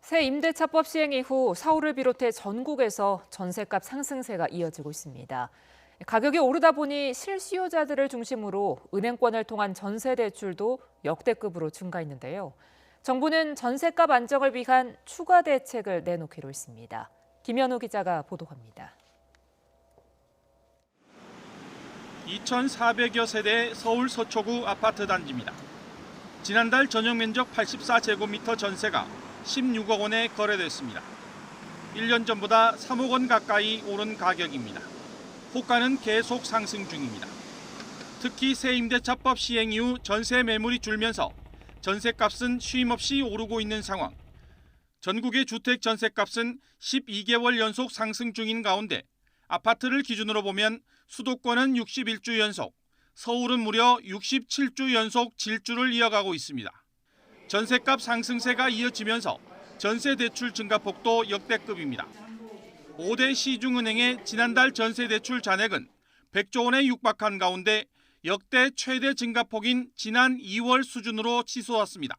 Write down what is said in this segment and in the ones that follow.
새 임대차법 시행 이후 서울을 비롯해 전국에서 전셋값 상승세가 이어지고 있습니다. 가격이 오르다 보니 실수요자들을 중심으로 은행권을 통한 전세 대출도 역대급으로 증가했는데요. 정부는 전셋값 안정을 위한 추가 대책을 내놓기로 했습니다. 김현우 기자가 보도합니다. 2,400여 세대의 서울 서초구 아파트 단지입니다. 지난달 전용 면적 84제곱미터 전세가 16억 원에 거래됐습니다. 1년 전보다 3억 원 가까이 오른 가격입니다. 호가는 계속 상승 중입니다. 특히 새 임대차법 시행 이후 전세 매물이 줄면서 전세값은 쉼없이 오르고 있는 상황. 전국의 주택 전세값은 12개월 연속 상승 중인 가운데 아파트를 기준으로 보면 수도권은 61주 연속, 서울은 무려 67주 연속 질주를 이어가고 있습니다. 전세값 상승세가 이어지면서 전세 대출 증가폭도 역대급입니다. 5대 시중은행의 지난달 전세 대출 잔액은 100조 원에 육박한 가운데 역대 최대 증가폭인 지난 2월 수준으로 치솟았습니다.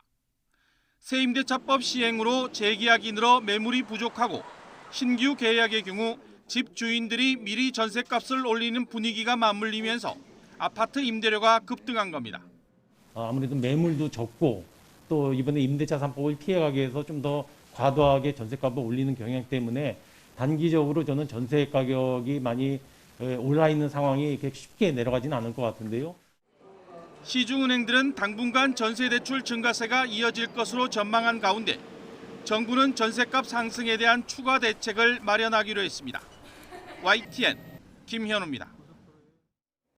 새 임대차법 시행으로 재계약이 늘어 매물이 부족하고 신규 계약의 경우 집주인들이 미리 전세값을 올리는 분위기가 맞물리면서 아파트 임대료가 급등한 겁니다. 아무래도 매물도 적고 또 이번에 임대차 3법을 피해가기 위해서 좀 더 과도하게 전세값을 올리는 경향 때문에 단기적으로 저는 전세 가격이 많이 올라 있는 상황이 이렇게 쉽게 내려가지는 않을 것 같은데요. 시중은행들은 당분간 전세대출 증가세가 이어질 것으로 전망한 가운데 정부는 전세값 상승에 대한 추가 대책을 마련하기로 했습니다. YTN 김현우입니다.